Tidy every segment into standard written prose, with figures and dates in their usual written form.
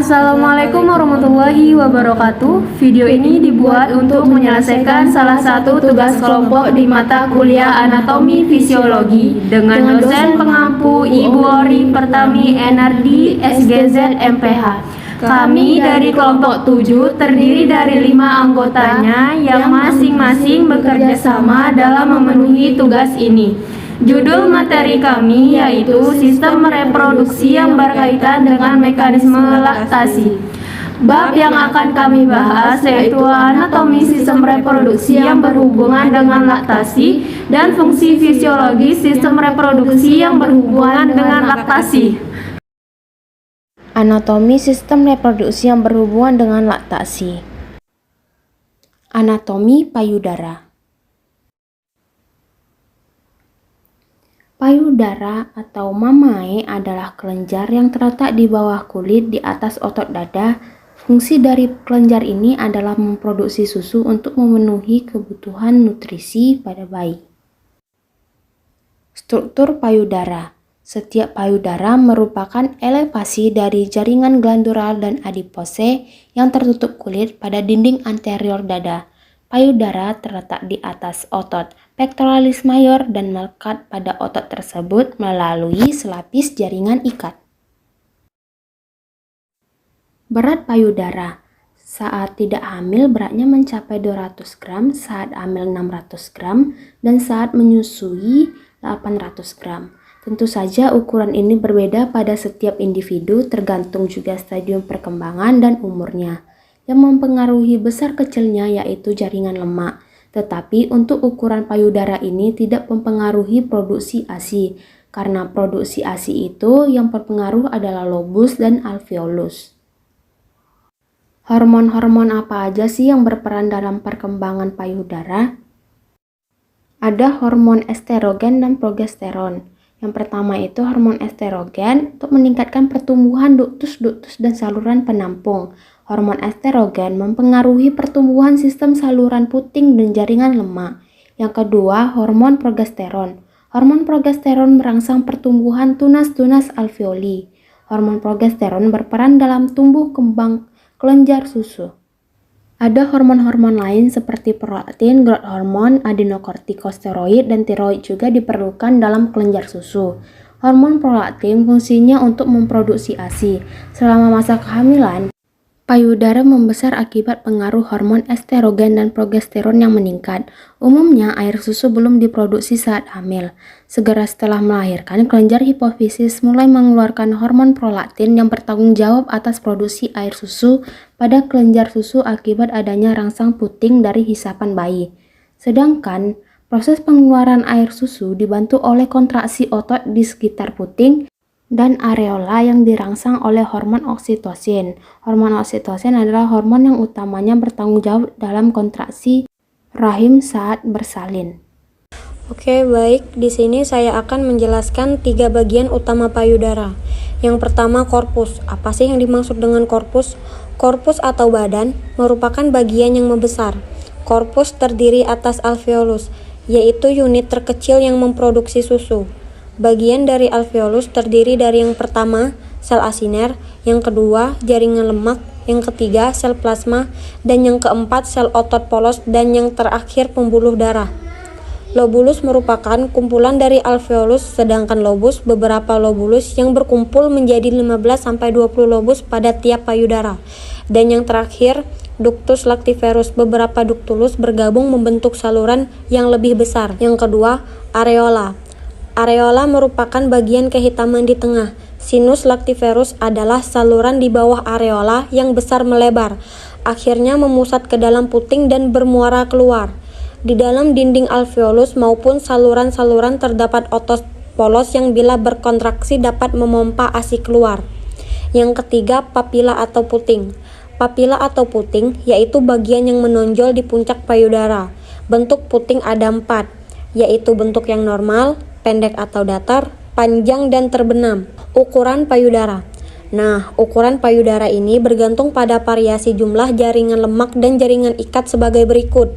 Assalamualaikum warahmatullahi wabarakatuh. Video ini dibuat untuk menyelesaikan salah satu tugas kelompok di mata kuliah Anatomi Fisiologi dengan dosen pengampu Ibu Ori Pertami NRD SGZ MPH. Kami dari kelompok 7 terdiri dari 5 anggotanya yang masing-masing bekerja sama dalam memenuhi tugas ini. Judul materi kami yaitu sistem reproduksi yang berkaitan dengan mekanisme laktasi. Bab yang akan kami bahas yaitu anatomi sistem reproduksi yang berhubungan dengan laktasi dan fungsi fisiologi sistem reproduksi yang berhubungan dengan laktasi. Anatomi sistem reproduksi yang berhubungan dengan laktasi. Anatomi payudara. Payudara atau mamae adalah kelenjar yang terletak di bawah kulit di atas otot dada. Fungsi dari kelenjar ini adalah memproduksi susu untuk memenuhi kebutuhan nutrisi pada bayi. Struktur payudara. Setiap payudara merupakan elevasi dari jaringan glandular dan adipose yang tertutup kulit pada dinding anterior dada. Payudara terletak di atas otot pectoralis mayor dan melekat pada otot tersebut melalui selapis jaringan ikat. Berat payudara. Saat tidak hamil beratnya mencapai 200 gram, saat hamil 600 gram, dan saat menyusui 800 gram. Tentu saja ukuran ini berbeda pada setiap individu tergantung juga stadium perkembangan dan umurnya. Yang mempengaruhi besar kecilnya yaitu jaringan lemak. Tetapi untuk ukuran payudara ini tidak mempengaruhi produksi ASI, karena produksi ASI itu yang berpengaruh adalah lobus dan alveolus. Hormon-hormon apa aja sih yang berperan dalam perkembangan payudara? Ada hormon estrogen dan progesteron. Yang pertama itu hormon estrogen untuk meningkatkan pertumbuhan duktus-duktus dan saluran penampung. Hormon estrogen mempengaruhi pertumbuhan sistem saluran puting dan jaringan lemak. Yang kedua, hormon progesteron. Hormon progesteron merangsang pertumbuhan tunas-tunas alveoli. Hormon progesteron berperan dalam tumbuh kembang kelenjar susu. Ada hormon-hormon lain seperti prolaktin, growth hormone, adenokortikosteroid, dan tiroid juga diperlukan dalam kelenjar susu. Hormon prolaktin fungsinya untuk memproduksi ASI. Selama masa kehamilan, payudara membesar akibat pengaruh hormon estrogen dan progesteron yang meningkat. Umumnya, air susu belum diproduksi saat hamil. Segera setelah melahirkan, kelenjar hipofisis mulai mengeluarkan hormon prolaktin yang bertanggung jawab atas produksi air susu pada kelenjar susu akibat adanya rangsang puting dari hisapan bayi. Sedangkan, proses pengeluaran air susu dibantu oleh kontraksi otot di sekitar puting dan areola yang dirangsang oleh hormon oksitosin. Hormon oksitosin adalah hormon yang utamanya bertanggung jawab dalam kontraksi rahim saat bersalin. Oke, baik. Di sini saya akan menjelaskan 3 bagian utama payudara. Yang pertama, korpus. Apa sih yang dimaksud dengan korpus? Korpus atau badan merupakan bagian yang membesar. Korpus terdiri atas alveolus, yaitu unit terkecil yang memproduksi susu. Bagian dari alveolus terdiri dari yang pertama, sel asiner, yang kedua, jaringan lemak, yang ketiga, sel plasma, dan yang keempat, sel otot polos, dan yang terakhir, pembuluh darah. Lobulus merupakan kumpulan dari alveolus, sedangkan lobus beberapa lobulus yang berkumpul menjadi 15-20 lobus pada tiap payudara. Dan yang terakhir, ductus lactiferus, beberapa ductulus bergabung membentuk saluran yang lebih besar. Yang kedua, areola. Areola merupakan bagian kehitaman di tengah. Sinus lactiferus adalah saluran di bawah areola yang besar melebar, akhirnya memusat ke dalam puting dan bermuara keluar. Di dalam dinding alveolus maupun saluran-saluran terdapat otot polos yang bila berkontraksi dapat memompa ASI keluar. Yang ketiga, papila atau puting. Papila atau puting yaitu bagian yang menonjol di puncak payudara. Bentuk puting ada 4, yaitu bentuk yang normal, pendek atau datar, panjang dan terbenam. Ukuran payudara. Nah, ukuran payudara ini bergantung pada variasi jumlah jaringan lemak dan jaringan ikat sebagai berikut.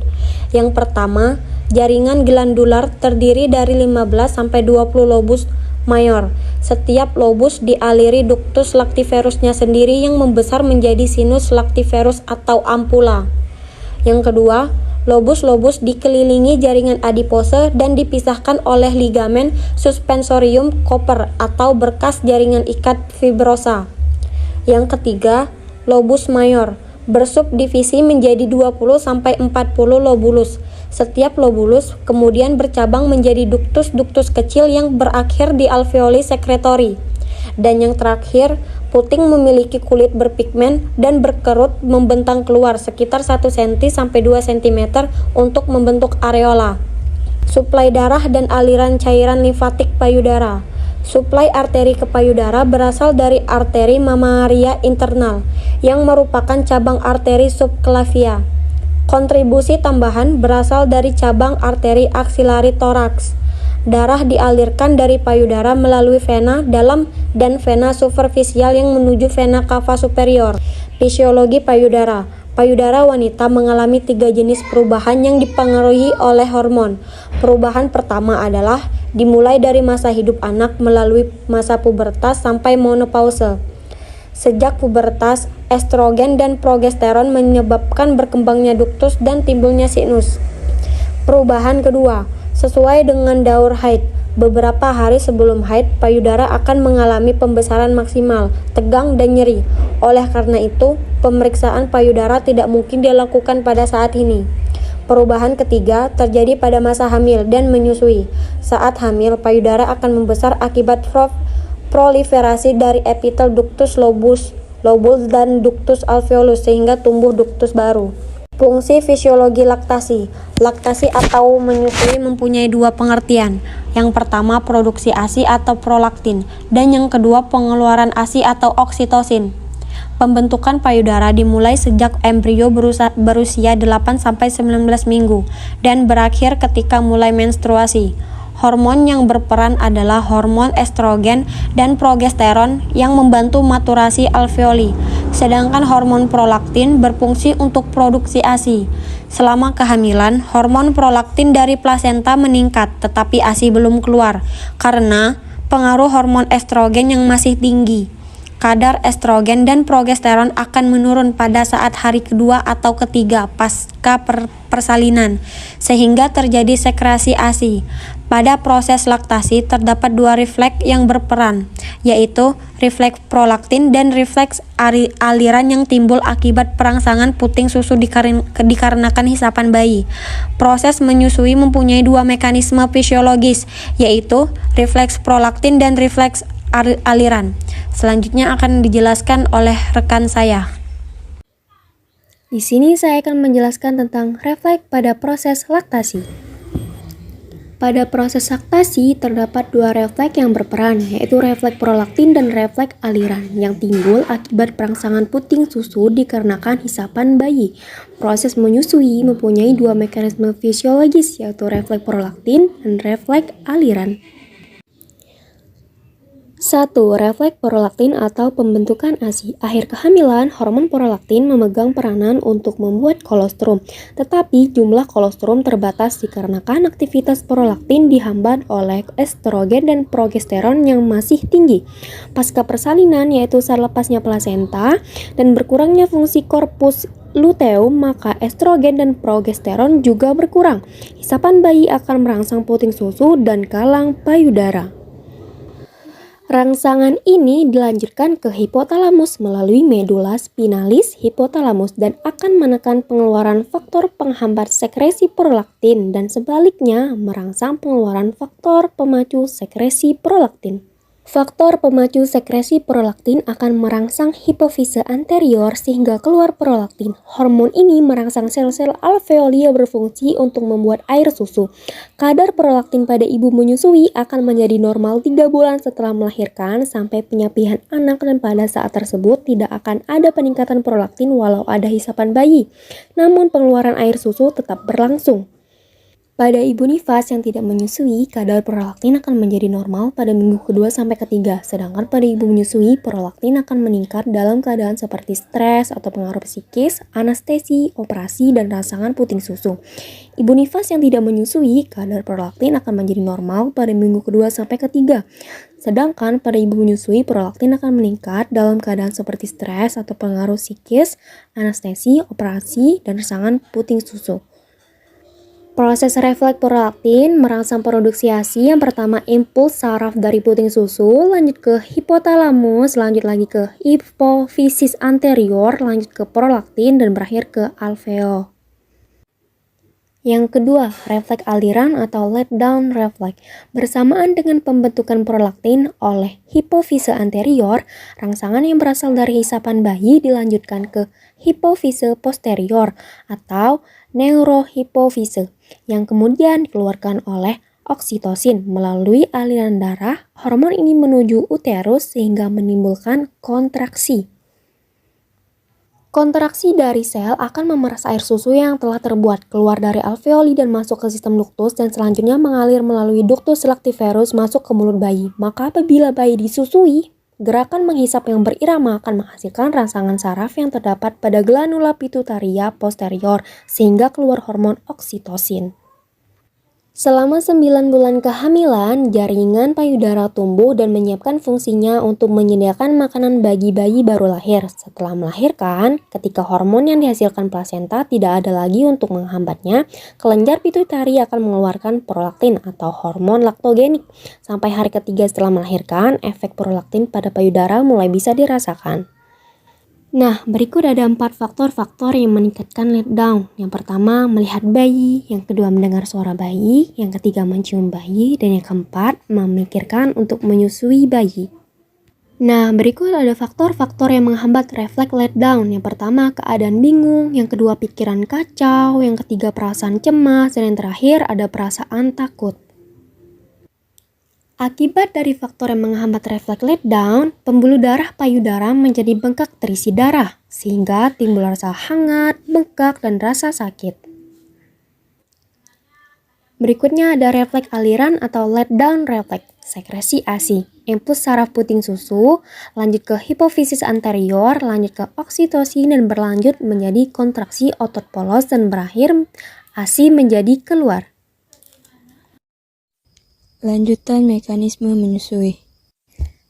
Yang pertama, jaringan glandular terdiri dari 15-20 lobus mayor. Setiap lobus dialiri ductus lactiferusnya sendiri yang membesar menjadi sinus lactiferus atau ampula. Yang kedua, lobus-lobus dikelilingi jaringan adipose dan dipisahkan oleh ligamen suspensorium Cooper atau berkas jaringan ikat fibrosa. Yang ketiga, lobus mayor bersubdivisi menjadi 20-40 lobulus. Setiap lobulus kemudian bercabang menjadi ductus-ductus kecil yang berakhir di alveoli secretory. Dan yang terakhir, puting memiliki kulit berpigmen dan berkerut membentang keluar sekitar 1 cm sampai 2 cm untuk membentuk areola. Suplai darah dan aliran cairan limfatik payudara. Suplai arteri ke payudara berasal dari arteri mammaria internal yang merupakan cabang arteri subclavia. Kontribusi tambahan berasal dari cabang arteri aksilari toraks. Darah dialirkan dari payudara melalui vena dalam dan vena superficial yang menuju vena cava superior. Fisiologi payudara. Payudara wanita mengalami 3 jenis perubahan yang dipengaruhi oleh hormon. Perubahan pertama adalah dimulai dari masa hidup anak melalui masa pubertas sampai menopause. Sejak pubertas, estrogen dan progesteron menyebabkan berkembangnya ductus dan timbulnya sinus. Perubahan kedua, sesuai dengan daur haid, beberapa hari sebelum haid, payudara akan mengalami pembesaran maksimal, tegang dan nyeri. Oleh karena itu, pemeriksaan payudara tidak mungkin dilakukan pada saat ini. Perubahan ketiga terjadi pada masa hamil dan menyusui. Saat hamil, payudara akan membesar akibat proliferasi dari epitel ductus lobus dan ductus alveolus sehingga tumbuh ductus baru. Fungsi fisiologi laktasi. Laktasi atau menyusui mempunyai 2 pengertian. Yang pertama produksi ASI atau prolaktin dan yang kedua pengeluaran ASI atau oksitosin. Pembentukan payudara dimulai sejak embrio berusia 8-19 minggu dan berakhir ketika mulai menstruasi. Hormon yang berperan adalah hormon estrogen dan progesteron yang membantu maturasi alveoli, sedangkan hormon prolaktin berfungsi untuk produksi ASI. Selama kehamilan, hormon prolaktin dari plasenta meningkat, tetapi ASI belum keluar karena pengaruh hormon estrogen yang masih tinggi. Kadar estrogen dan progesteron akan menurun pada saat hari kedua atau ketiga pasca persalinan, sehingga terjadi sekresi ASI. Pada proses laktasi terdapat 2 refleks yang berperan, yaitu refleks prolaktin dan refleks aliran yang timbul akibat perangsangan puting susu dikarenakan hisapan bayi. Proses menyusui mempunyai 2 mekanisme fisiologis, yaitu refleks prolaktin dan refleks aliran. Selanjutnya akan dijelaskan oleh rekan saya. Di sini saya akan menjelaskan tentang refleks pada proses laktasi. Pada proses laktasi terdapat 2 refleks yang berperan, yaitu refleks prolaktin dan refleks aliran yang timbul akibat perangsangan puting susu dikarenakan hisapan bayi. Proses menyusui mempunyai 2 mekanisme fisiologis, yaitu refleks prolaktin dan refleks aliran. 1. Refleks prolaktin atau pembentukan ASI. Akhir kehamilan, hormon prolaktin memegang peranan untuk membuat kolostrum, tetapi jumlah kolostrum terbatas dikarenakan aktivitas prolaktin dihambat oleh estrogen dan progesteron yang masih tinggi. Pasca persalinan, yaitu saat lepasnya plasenta dan berkurangnya fungsi korpus luteum, maka estrogen dan progesteron juga berkurang. Hisapan bayi akan merangsang puting susu dan kalang payudara. Rangsangan ini dilanjutkan ke hipotalamus melalui medula spinalis hipotalamus dan akan menekan pengeluaran faktor penghambat sekresi prolaktin dan sebaliknya merangsang pengeluaran faktor pemacu sekresi prolaktin. Faktor pemacu sekresi prolaktin akan merangsang hipofise anterior sehingga keluar prolaktin. Hormon ini merangsang sel-sel alveoli berfungsi untuk membuat air susu. Kadar prolaktin pada ibu menyusui akan menjadi normal 3 bulan setelah melahirkan sampai penyapihan anak dan pada saat tersebut tidak akan ada peningkatan prolaktin walau ada hisapan bayi. Namun pengeluaran air susu tetap berlangsung. Pada ibu nifas yang tidak menyusui, kadar prolaktin akan menjadi normal pada minggu kedua sampai ketiga, sedangkan pada ibu menyusui, prolaktin akan meningkat dalam keadaan seperti stres atau pengaruh psikis, anestesi, operasi, dan rangsangan puting susu. Ibu nifas yang tidak menyusui, kadar prolaktin akan menjadi normal pada minggu kedua sampai ketiga, sedangkan pada ibu menyusui, prolaktin akan meningkat dalam keadaan seperti stres atau pengaruh psikis, anestesi, operasi, dan rangsangan puting susu. Proses refleks prolaktin merangsang produksi ASI. Yang pertama impuls saraf dari puting susu, lanjut ke hipotalamus, lanjut lagi ke hipofisis anterior, lanjut ke prolaktin, dan berakhir ke alveol. Yang kedua, refleks aliran atau let down refleks. Bersamaan dengan pembentukan prolaktin oleh hipofise anterior, rangsangan yang berasal dari hisapan bayi dilanjutkan ke hipofise posterior atau neurohipofise, yang kemudian dikeluarkan oleh oksitosin melalui aliran darah. Hormon ini menuju uterus sehingga menimbulkan kontraksi. Kontraksi dari sel akan memeras air susu yang telah terbuat, keluar dari alveoli dan masuk ke sistem ductus, dan selanjutnya mengalir melalui ductus lactiferus masuk ke mulut bayi. Maka apabila bayi disusui, gerakan menghisap yang berirama akan menghasilkan rangsangan saraf yang terdapat pada glandula pituitaria posterior sehingga keluar hormon oksitosin. Selama 9 bulan kehamilan, jaringan payudara tumbuh dan menyiapkan fungsinya untuk menyediakan makanan bagi bayi baru lahir. Setelah melahirkan, ketika hormon yang dihasilkan plasenta tidak ada lagi untuk menghambatnya, kelenjar pituitari akan mengeluarkan prolaktin atau hormon laktogenik. Sampai hari ketiga setelah melahirkan, efek prolaktin pada payudara mulai bisa dirasakan. Nah, berikut ada 4 faktor-faktor yang meningkatkan letdown. Yang pertama, melihat bayi. Yang kedua, mendengar suara bayi. Yang ketiga, mencium bayi. Dan yang keempat, memikirkan untuk menyusui bayi. Nah, berikut ada faktor-faktor yang menghambat refleks letdown. Yang pertama, keadaan bingung. Yang kedua, pikiran kacau. Yang ketiga, perasaan cemas. Dan yang terakhir, ada perasaan takut. Akibat dari faktor yang menghambat refleks letdown, pembuluh darah payudara menjadi bengkak terisi darah, sehingga timbul rasa hangat, bengkak, dan rasa sakit. Berikutnya ada refleks aliran atau letdown refleks, sekresi ASI. Impuls saraf puting susu, lanjut ke hipofisis anterior, lanjut ke oksitosin, dan berlanjut menjadi kontraksi otot polos, dan berakhir ASI menjadi keluar. Lanjutan mekanisme menyusui.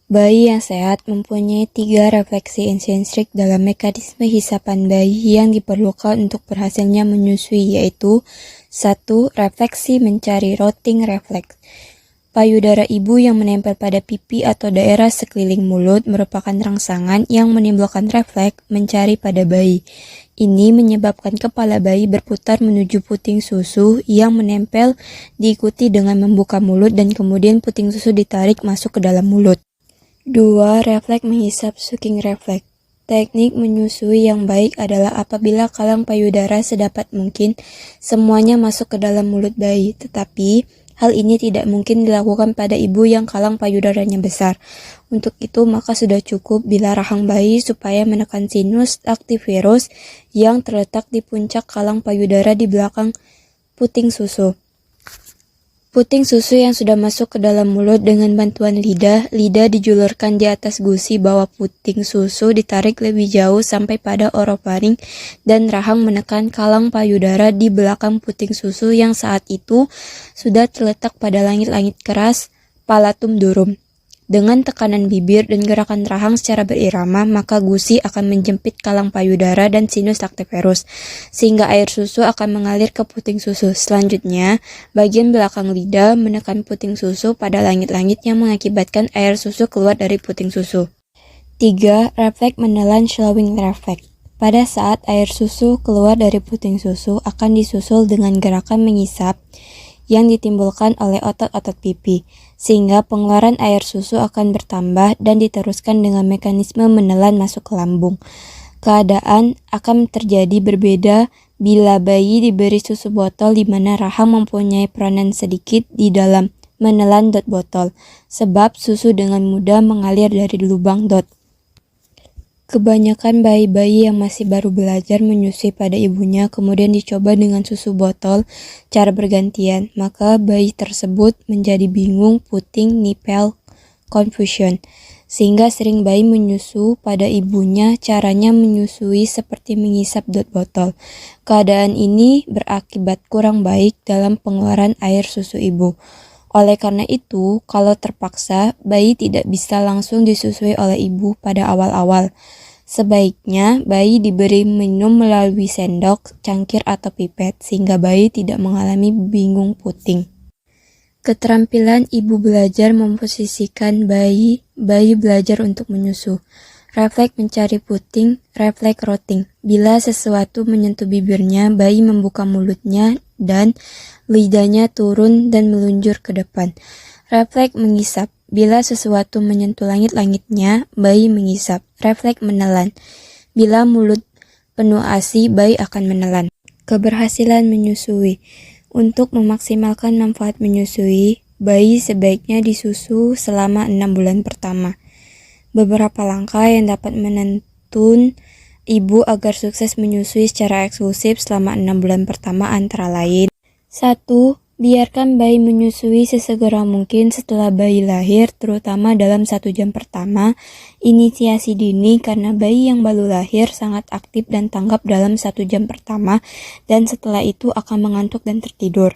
Bayi yang sehat mempunyai 3 refleksi insentrik dalam mekanisme hisapan bayi yang diperlukan untuk berhasilnya menyusui, yaitu 1. Refleksi mencari rotting refleks. Payudara ibu yang menempel pada pipi atau daerah sekeliling mulut merupakan rangsangan yang menimbulkan refleks mencari pada bayi. Ini menyebabkan kepala bayi berputar menuju puting susu yang menempel, diikuti dengan membuka mulut dan kemudian puting susu ditarik masuk ke dalam mulut. 2. Refleks menghisap sucking refleks. Teknik menyusui yang baik adalah apabila kalang payudara sedapat mungkin semuanya masuk ke dalam mulut bayi, tetapi hal ini tidak mungkin dilakukan pada ibu yang kalang payudaranya besar. Untuk itu, maka sudah cukup bila rahang bayi supaya menekan sinus lactiferus yang terletak di puncak kalang payudara di belakang puting susu. Puting susu yang sudah masuk ke dalam mulut dengan bantuan lidah dijulurkan di atas gusi bawah puting susu, ditarik lebih jauh sampai pada orofaring, dan rahang menekan kalang payudara di belakang puting susu yang saat itu sudah terletak pada langit-langit keras palatum durum. Dengan tekanan bibir dan gerakan rahang secara berirama, maka gusi akan menjepit kalang payudara dan sinus lactiferus, sehingga air susu akan mengalir ke puting susu. Selanjutnya, bagian belakang lidah menekan puting susu pada langit-langit yang mengakibatkan air susu keluar dari puting susu. 3. Refleks menelan swallowing refleks. Pada saat air susu keluar dari puting susu akan disusul dengan gerakan mengisap yang ditimbulkan oleh otot-otot pipi, sehingga pengeluaran air susu akan bertambah dan diteruskan dengan mekanisme menelan masuk ke lambung. Keadaan akan terjadi berbeda bila bayi diberi susu botol di mana rahang mempunyai peranan sedikit di dalam menelan dot botol, sebab susu dengan mudah mengalir dari lubang dot. Kebanyakan bayi-bayi yang masih baru belajar menyusui pada ibunya kemudian dicoba dengan susu botol cara bergantian, maka bayi tersebut menjadi bingung, puting, nipple confusion, sehingga sering bayi menyusu pada ibunya. Caranya menyusui seperti mengisap dot botol. Keadaan ini berakibat kurang baik dalam pengeluaran air susu ibu. Oleh karena itu, kalau terpaksa, bayi tidak bisa langsung disusui oleh ibu pada awal-awal. Sebaiknya bayi diberi minum melalui sendok, cangkir atau pipet sehingga bayi tidak mengalami bingung puting. Keterampilan ibu belajar memposisikan bayi belajar untuk menyusu. Refleks mencari puting, refleks rotting. Bila sesuatu menyentuh bibirnya, bayi membuka mulutnya dan lidahnya turun dan meluncur ke depan. Refleks mengisap. Bila sesuatu menyentuh langit-langitnya, bayi mengisap. Refleks menelan. Bila mulut penuh ASI, bayi akan menelan. Keberhasilan menyusui. Untuk memaksimalkan manfaat menyusui, bayi sebaiknya disusu selama 6 bulan pertama. Beberapa langkah yang dapat menuntun ibu agar sukses menyusui secara eksklusif selama 6 bulan pertama antara lain: 1. Biarkan bayi menyusui sesegera mungkin setelah bayi lahir, terutama dalam 1 jam pertama. Inisiasi dini karena bayi yang baru lahir sangat aktif dan tanggap dalam 1 jam pertama, dan setelah itu akan mengantuk dan tertidur.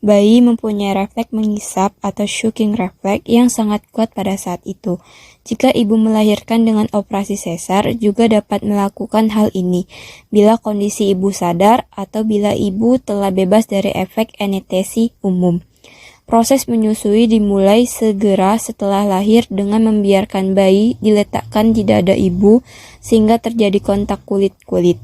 Bayi mempunyai refleks mengisap atau sucking refleks yang sangat kuat pada saat itu. Jika ibu melahirkan dengan operasi sesar, juga dapat melakukan hal ini bila kondisi ibu sadar atau bila ibu telah bebas dari efek anestesi umum. Proses menyusui dimulai segera setelah lahir dengan membiarkan bayi diletakkan di dada ibu sehingga terjadi kontak kulit-kulit.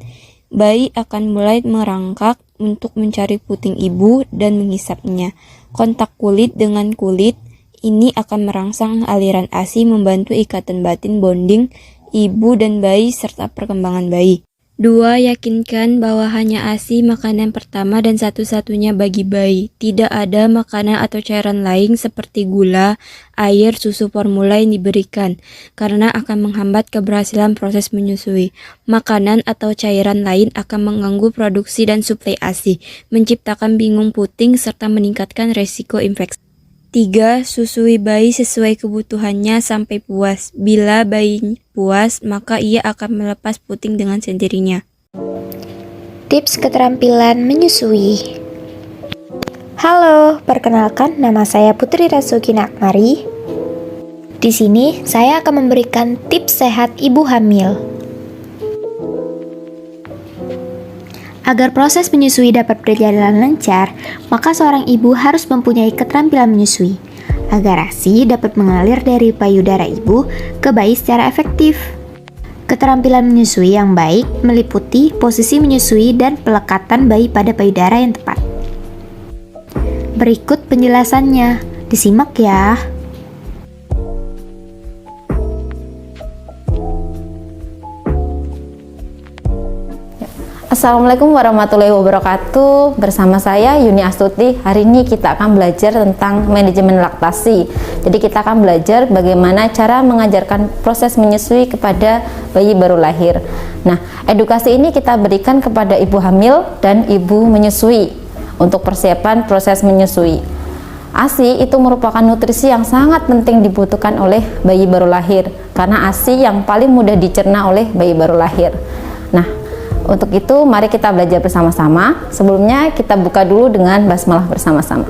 Bayi akan mulai merangkak untuk mencari puting ibu dan mengisapnya. Kontak kulit dengan kulit ini akan merangsang aliran ASI, membantu ikatan batin bonding ibu dan bayi serta perkembangan bayi. 2. Yakinkan bahwa hanya ASI makanan pertama dan satu-satunya bagi bayi. Tidak ada makanan atau cairan lain seperti gula, air, susu formula yang diberikan, karena akan menghambat keberhasilan proses menyusui. Makanan atau cairan lain akan mengganggu produksi dan suplai ASI, menciptakan bingung puting, serta meningkatkan resiko infeksi. 3. Susui bayi sesuai kebutuhannya sampai puas. Bila bayi puas, maka ia akan melepas puting dengan sendirinya. Tips keterampilan menyusui. Halo, perkenalkan nama saya Putri Rasukina Akmari. Di sini saya akan memberikan tips sehat ibu hamil. Agar proses menyusui dapat berjalan lancar, maka seorang ibu harus mempunyai keterampilan menyusui, agar ASI dapat mengalir dari payudara ibu ke bayi secara efektif. Keterampilan menyusui yang baik meliputi posisi menyusui dan pelekatan bayi pada payudara yang tepat. Berikut penjelasannya, disimak ya. Assalamualaikum warahmatullahi wabarakatuh. Bersama saya Yuni Astuti. Hari ini kita akan belajar tentang manajemen laktasi. Jadi kita akan belajar bagaimana cara mengajarkan proses menyusui kepada bayi baru lahir. Nah, edukasi ini kita berikan kepada ibu hamil dan ibu menyusui untuk persiapan proses menyusui. ASI itu merupakan nutrisi yang sangat penting dibutuhkan oleh bayi baru lahir, karena ASI yang paling mudah dicerna oleh bayi baru lahir. Nah, untuk itu mari kita belajar bersama-sama. Sebelumnya kita buka dulu dengan basmalah bersama-sama.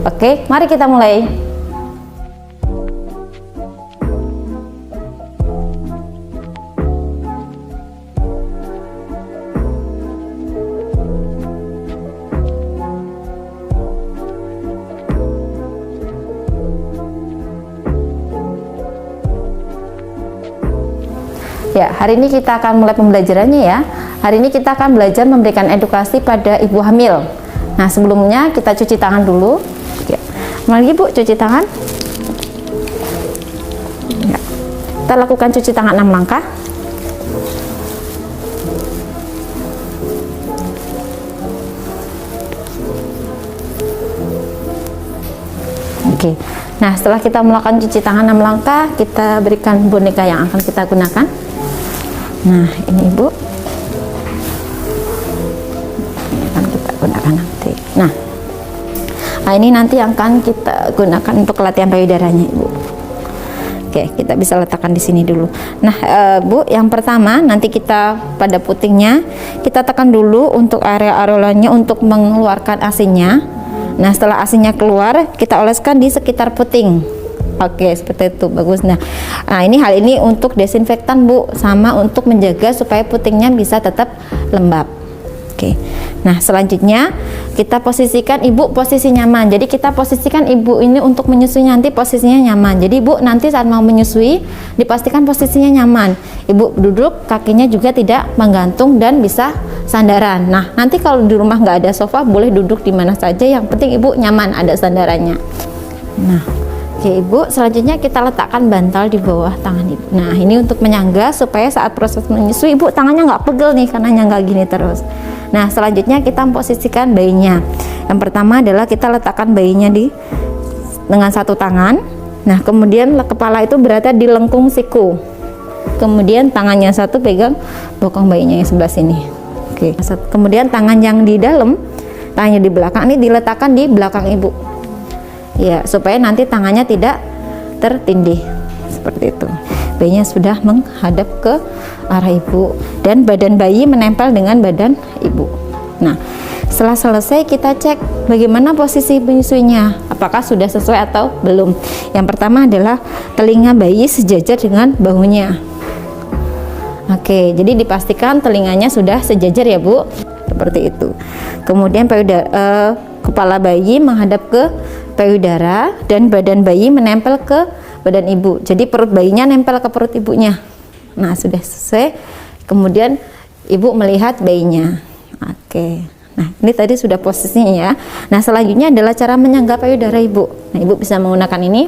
Oke, mari kita mulai. Ya, hari ini kita akan mulai pembelajarannya ya. Hari ini kita akan belajar memberikan edukasi pada ibu hamil. Nah, sebelumnya kita cuci tangan dulu. Ya. Mari ibu cuci tangan. Ya. Kita lakukan cuci tangan 6 langkah. Oke. Nah, setelah kita melakukan cuci tangan 6 langkah, kita berikan boneka yang akan kita gunakan. Nah, ini Ibu. Ini akan kita gunakan nanti. Nah, ini nanti yang akan kita gunakan untuk latihan payudaranya, Ibu. Oke, kita bisa letakkan di sini dulu. Nah, Bu, yang pertama nanti kita pada putingnya kita tekan dulu untuk area areolanya untuk mengeluarkan asinnya. Nah, setelah asinnya keluar, kita oleskan di sekitar puting. Oke, seperti itu, bagus. Nah, ini hal ini untuk desinfektan, Bu, sama untuk menjaga supaya putingnya bisa tetap lembab. Oke. Nah, selanjutnya kita posisikan Ibu posisi nyaman. Jadi kita posisikan Ibu ini untuk menyusui nanti posisinya nyaman. Jadi Ibu nanti saat mau menyusui dipastikan posisinya nyaman. Ibu duduk, kakinya juga tidak menggantung dan bisa sandaran. Nah, nanti kalau di rumah nggak ada sofa, boleh duduk di mana saja. Yang penting Ibu nyaman, ada sandarannya. Nah, oke Ibu, selanjutnya kita letakkan bantal di bawah tangan Ibu. Nah, ini untuk menyangga supaya saat proses menyusui Ibu tangannya nggak pegel nih karena nyangga gini terus. Nah, selanjutnya kita posisikan bayinya. Yang pertama adalah kita letakkan bayinya dengan satu tangan. Nah, kemudian kepala itu berada di lengkung siku. Kemudian tangannya satu pegang bokong bayinya yang sebelah sini. Oke. Kemudian tangan yang di dalam, tangannya di belakang ini diletakkan di belakang Ibu. Ya, supaya nanti tangannya tidak tertindih. Seperti itu. Bayinya sudah menghadap ke arah Ibu dan badan bayi menempel dengan badan Ibu. Nah, setelah selesai kita cek bagaimana posisi menyusuinya, apakah sudah sesuai atau belum. Yang pertama adalah telinga bayi sejajar dengan bahunya. Oke, jadi dipastikan telinganya sudah sejajar ya Bu, seperti itu. Kemudian kepala bayi menghadap ke payudara dan badan bayi menempel ke badan Ibu. Jadi perut bayinya nempel ke perut ibunya. Nah, sudah selesai. Kemudian Ibu melihat bayinya. Oke. Nah, ini tadi sudah posisinya ya. Nah, selanjutnya adalah cara menyangga payudara Ibu. Nah, Ibu bisa menggunakan ini.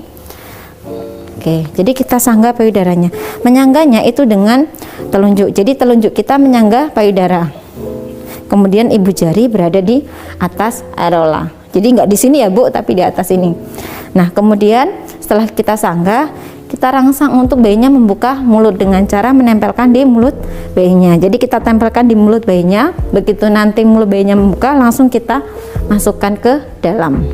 Oke, jadi kita sangga payudaranya. Menyangganya itu dengan telunjuk. Jadi telunjuk kita menyangga payudara. Kemudian ibu jari berada di atas areola. Jadi nggak di sini ya Bu, tapi di atas ini. Nah, kemudian setelah kita sanggah, kita rangsang untuk bayinya membuka mulut dengan cara menempelkan di mulut bayinya. Jadi kita tempelkan di mulut bayinya. Begitu nanti mulut bayinya membuka, langsung kita masukkan ke dalam.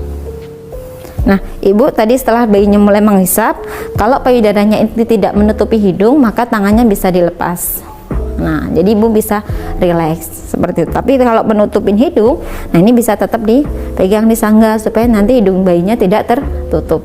Nah, Ibu tadi setelah bayinya mulai menghisap, kalau payudaranya ini tidak menutupi hidung, maka tangannya bisa dilepas. Nah, jadi Ibu bisa relax seperti itu. Tapi kalau menutupin hidung, nah ini bisa tetap dipegang disangga supaya nanti hidung bayinya tidak tertutup.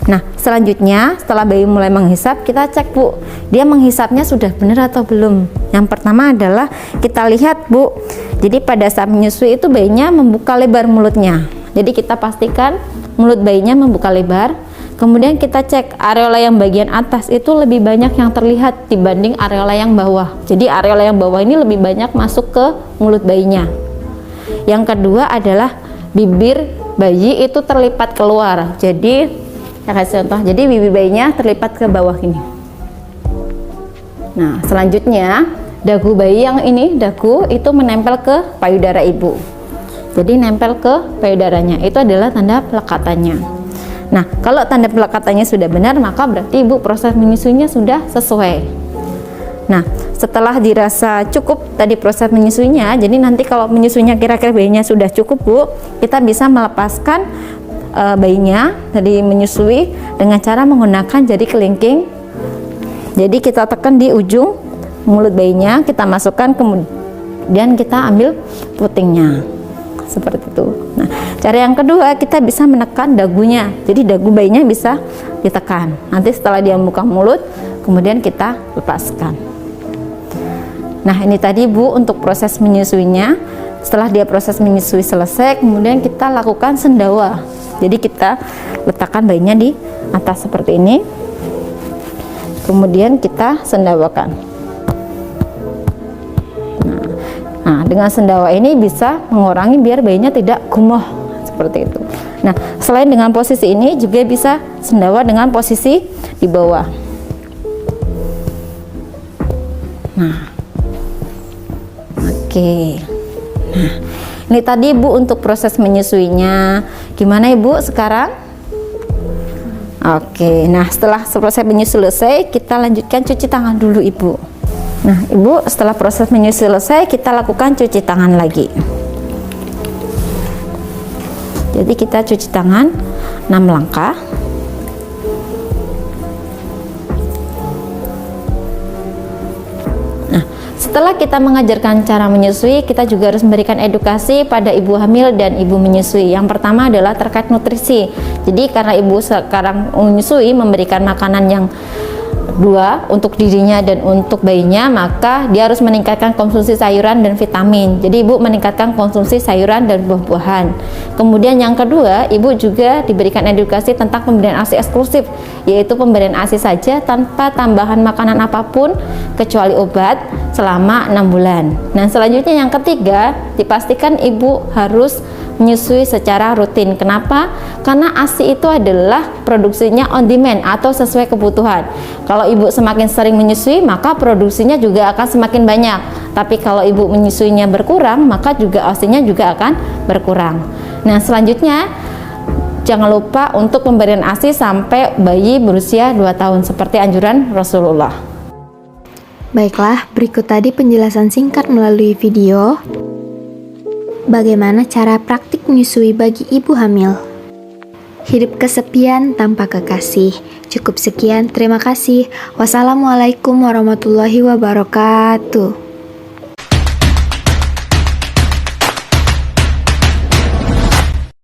Nah, selanjutnya setelah bayi mulai menghisap, kita cek Bu, dia menghisapnya sudah benar atau belum. Yang pertama adalah kita lihat Bu, jadi pada saat menyusui itu bayinya membuka lebar mulutnya. Jadi kita pastikan mulut bayinya membuka lebar. Kemudian kita cek areola yang bagian atas itu lebih banyak yang terlihat dibanding areola yang bawah. Jadi areola yang bawah ini lebih banyak masuk ke mulut bayinya. Yang kedua adalah bibir bayi itu terlipat keluar. Jadi saya kasih contoh. Jadi bibir bayinya terlipat ke bawah ini. Nah, selanjutnya dagu bayi yang ini, dagu itu menempel ke payudara ibu. Jadi nempel ke payudaranya. Itu adalah tanda pelekatannya. Nah, kalau tanda pelekatannya sudah benar, maka berarti ibu proses menyusuinya sudah sesuai. Nah, setelah dirasa cukup tadi proses menyusuinya, jadi nanti kalau menyusuinya kira-kira bayinya sudah cukup Bu, kita bisa melepaskan bayinya tadi menyusui dengan cara menggunakan jari kelingking. Jadi kita tekan di ujung mulut bayinya, kita masukkan, kemudian kita ambil putingnya. Seperti itu. Nah, cara yang kedua kita bisa menekan dagunya. Jadi dagu bayinya bisa ditekan. Nanti setelah dia membuka mulut, kemudian kita lepaskan. Nah, ini tadi Bu untuk proses menyusuinya. Setelah dia proses menyusui selesai, kemudian kita lakukan sendawa. Jadi kita letakkan bayinya di atas seperti ini. Kemudian kita sendawakan. Nah, dengan sendawa ini bisa mengurangi biar bayinya tidak gumoh seperti itu. Nah, selain dengan posisi ini juga bisa sendawa dengan posisi di bawah. Nah, oke. Nah, ini tadi Bu untuk proses menyusuinya. Gimana Ibu sekarang? Oke. Nah, setelah proses menyusui selesai, kita lanjutkan cuci tangan dulu Ibu. Nah, Ibu, setelah proses menyusui selesai, kita lakukan cuci tangan lagi. Jadi kita cuci tangan 6 langkah. Nah, setelah kita mengajarkan cara menyusui, kita juga harus memberikan edukasi pada ibu hamil dan ibu menyusui. Yang pertama adalah terkait nutrisi. Jadi karena ibu sekarang menyusui, memberikan makanan yang dua untuk dirinya dan untuk bayinya, maka dia harus meningkatkan konsumsi sayuran dan vitamin. Jadi ibu meningkatkan konsumsi sayuran dan buah-buahan. Kemudian yang kedua, ibu juga diberikan edukasi tentang pemberian ASI eksklusif, yaitu pemberian ASI saja tanpa tambahan makanan apapun kecuali obat selama 6 bulan. Nah, selanjutnya yang ketiga, dipastikan ibu harus menyusui secara rutin. Kenapa? Karena ASI itu adalah produksinya on demand atau sesuai kebutuhan. Kalau ibu semakin sering menyusui, maka produksinya juga akan semakin banyak. Tapi kalau ibu menyusuinya berkurang, maka juga ASI-nya juga akan berkurang. Nah, selanjutnya jangan lupa untuk pemberian ASI sampai bayi berusia 2 tahun seperti anjuran Rasulullah. Baiklah, berikut tadi penjelasan singkat melalui video bagaimana cara praktik menyusui bagi ibu hamil. Hidup kesepian tanpa kekasih. Cukup sekian, terima kasih. Wassalamualaikum warahmatullahi wabarakatuh.